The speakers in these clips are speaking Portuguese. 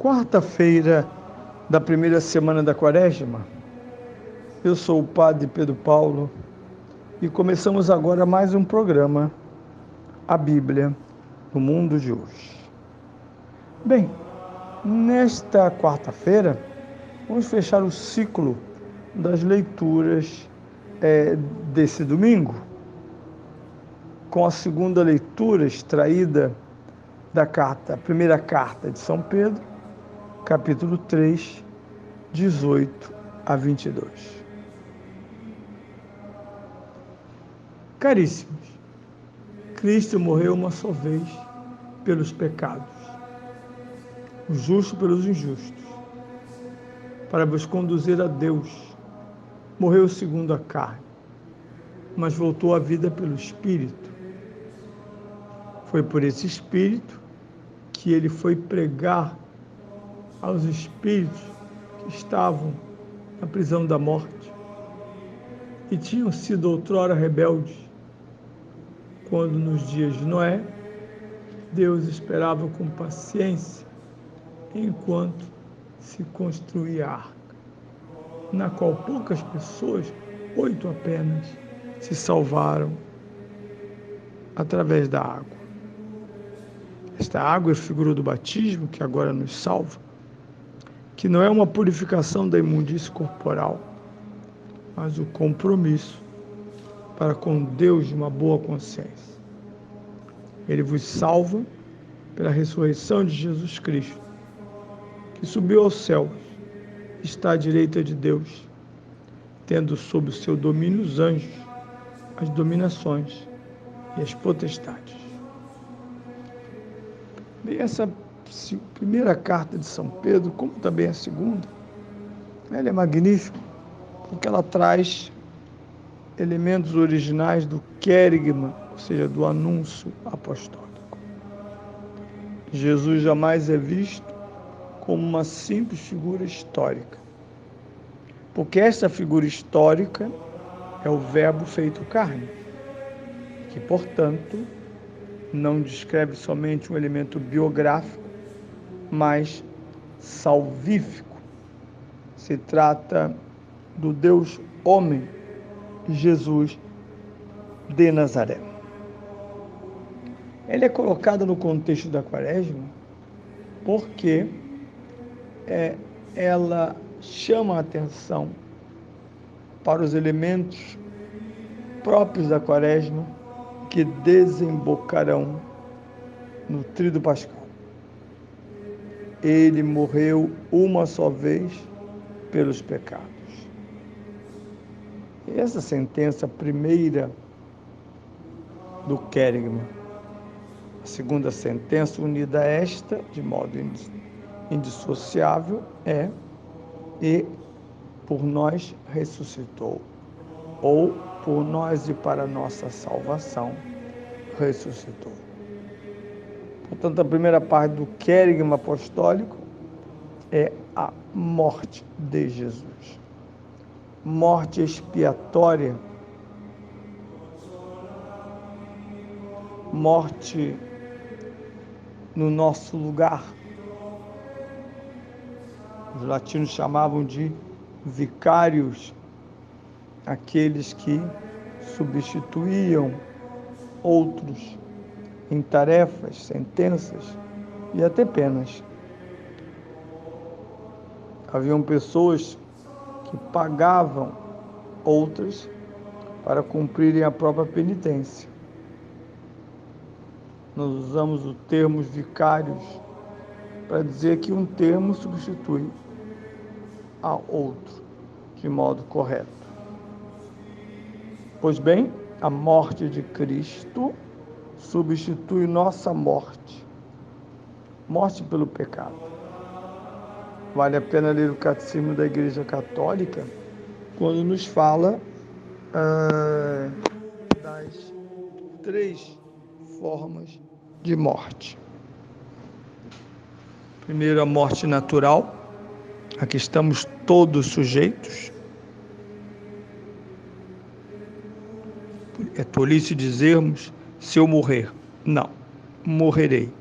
quarta-feira da primeira semana da Quaresma. Eu sou o Padre Pedro Paulo e começamos agora mais um programa, a Bíblia no Mundo de hoje. Bem, nesta quarta-feira, vamos fechar o ciclo das leituras desse domingo, com a segunda leitura extraída da primeira carta de São Pedro, capítulo 3, 18 a 22. Caríssimos, Cristo morreu uma só vez pelos pecados, o justo pelos injustos, para vos conduzir a Deus. Morreu segundo a carne, mas voltou à vida pelo Espírito. Foi por esse Espírito que ele foi pregar aos espíritos que estavam na prisão da morte e tinham sido outrora rebeldes, quando nos dias de Noé, Deus esperava com paciência enquanto se construía a arca, na qual poucas pessoas, 8 apenas, se salvaram através da água. Esta água é figura do batismo que agora nos salva, que não é uma purificação da imundície corporal, mas o compromisso para com Deus de uma boa consciência. Ele vos salva pela ressurreição de Jesus Cristo, que subiu aos céus, está à direita de Deus, tendo sob o seu domínio os anjos, as dominações e as potestades. E essa primeira carta de São Pedro, como também a segunda, ela é magnífica, porque ela traz elementos originais do querigma, ou seja, do anúncio apostólico. Jesus jamais é visto como uma simples figura histórica, porque esta figura histórica é o Verbo feito carne, que, portanto, não descreve somente um elemento biográfico, mas salvífico. Se trata do Deus homem, Jesus de Nazaré. Ele é colocado no contexto da Quaresma porque ela chama a atenção para os elementos próprios da Quaresma que desembocarão no Tríduo Pascal. Ele morreu uma só vez pelos pecados. E essa sentença primeira do querigma, a segunda sentença unida a esta, de modo indissociável, e por nós ressuscitou, ou por nós e para nossa salvação ressuscitou. Portanto, a primeira parte do querigma apostólico é a morte de Jesus. Morte expiatória, morte no nosso lugar. Os latinos chamavam de vicários, aqueles que substituíam outros em tarefas, sentenças e até penas. Haviam pessoas que pagavam outras para cumprirem a própria penitência. Nós usamos o termo vicários para dizer que um termo substitui a outro de modo correto. Pois bem, a morte de Cristo substitui nossa morte, morte pelo pecado. Vale a pena ler o Catecismo da Igreja Católica quando nos fala das 3 formas de morte. Primeiro, a morte natural, a que estamos todos sujeitos. É tolice dizermos, se eu morrer. Não, morrerei.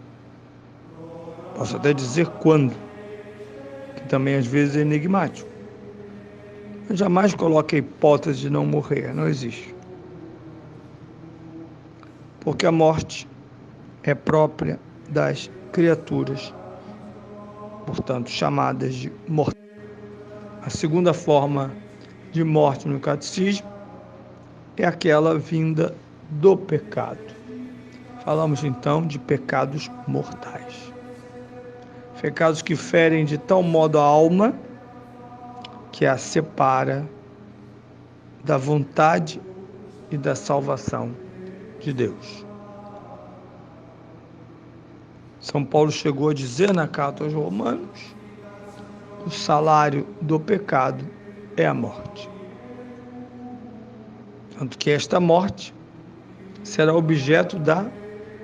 Posso até dizer quando, também às vezes é enigmático. Eu jamais coloco a hipótese de não morrer, não existe. Porque a morte é própria das criaturas, portanto, chamadas de mortais. A segunda forma de morte no catecismo é aquela vinda do pecado. Falamos então de pecados mortais. Pecados que ferem de tal modo a alma que a separa da vontade e da salvação de Deus. São Paulo chegou a dizer na carta aos Romanos: o salário do pecado é a morte. Tanto que esta morte será objeto da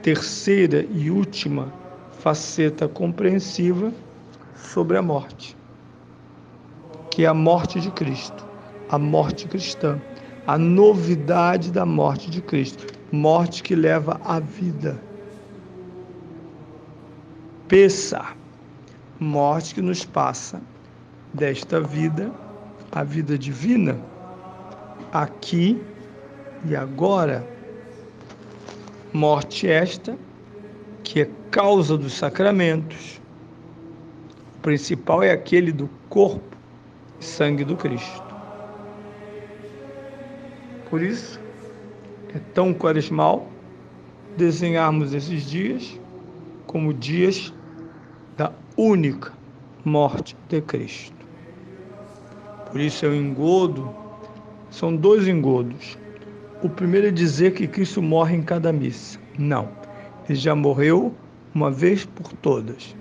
terceira e última faceta compreensiva sobre a morte, que é a morte de Cristo, a morte cristã, a novidade da morte de Cristo, morte que leva à vida. Pessah, morte que nos passa desta vida, a vida divina, aqui e agora. Morte esta que é causa dos sacramentos. O principal é aquele do corpo e sangue do Cristo. Por isso, é tão quaresmal desenharmos esses dias como dias da única morte de Cristo. Por isso é um engodo, são dois engodos. O primeiro é dizer que Cristo morre em cada missa. Não, ele já morreu uma vez por todas.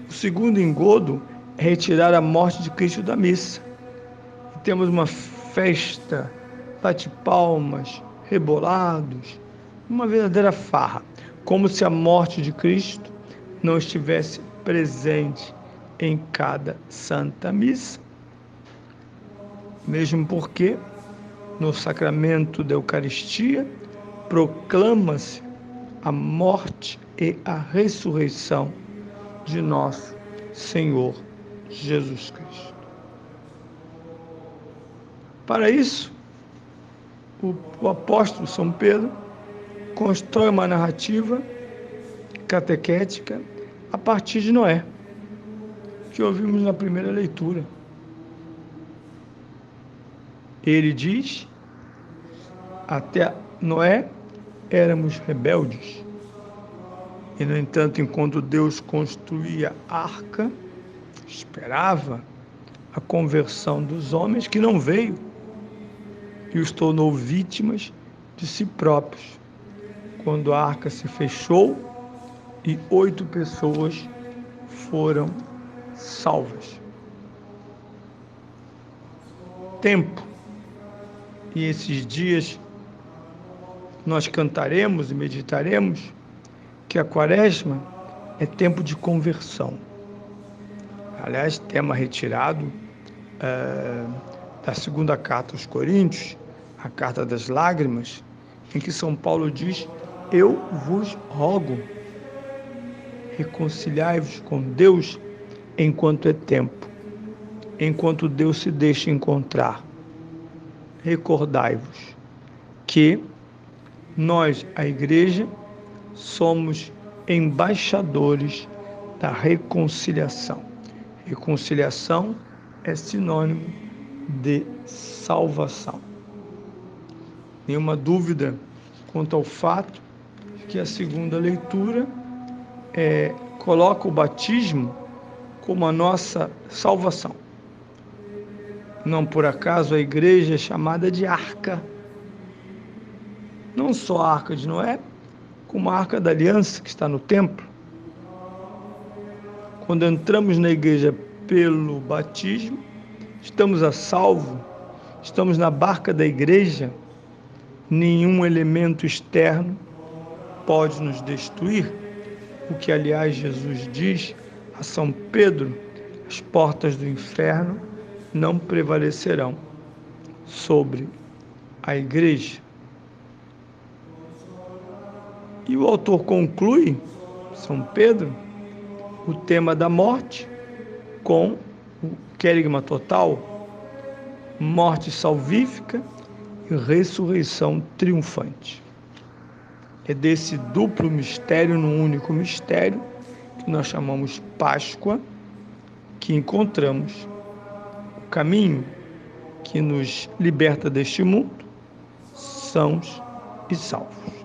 O segundo engodo é retirar a morte de Cristo da missa. E temos uma festa, bate-palmas, rebolados, uma verdadeira farra, como se a morte de Cristo não estivesse presente em cada santa missa. Mesmo porque no sacramento da Eucaristia proclama-se a morte e a ressurreição de nosso Senhor Jesus Cristo. Para isso, o apóstolo São Pedro constrói uma narrativa catequética a partir de Noé, que ouvimos na primeira leitura. Ele diz: até Noé éramos rebeldes. E, no entanto, enquanto Deus construía a arca, esperava a conversão dos homens, que não veio, e os tornou vítimas de si próprios, quando a arca se fechou e 8 pessoas foram salvas. Tempo. E esses dias nós cantaremos e meditaremos que a Quaresma é tempo de conversão. Aliás, tema retirado da segunda carta aos Coríntios, a carta das lágrimas, em que São Paulo diz: eu vos rogo, reconciliai-vos com Deus enquanto é tempo, enquanto Deus se deixa encontrar. Recordai-vos que nós, a Igreja, somos embaixadores da reconciliação. Reconciliação é sinônimo de salvação. Nenhuma dúvida quanto ao fato de que a segunda leitura coloca o batismo como a nossa salvação. Não por acaso a Igreja é chamada de arca. Não só a arca de Noé, como a arca da aliança que está no templo. Quando entramos na Igreja pelo batismo, estamos a salvo, estamos na barca da Igreja. Nenhum elemento externo pode nos destruir. O que, aliás, Jesus diz a São Pedro: as portas do inferno não prevalecerão sobre a Igreja. E o autor conclui, São Pedro, o tema da morte com o querigma total, morte salvífica e ressurreição triunfante. É desse duplo mistério, num único mistério, que nós chamamos Páscoa, que encontramos o caminho que nos liberta deste mundo, sãos e salvos.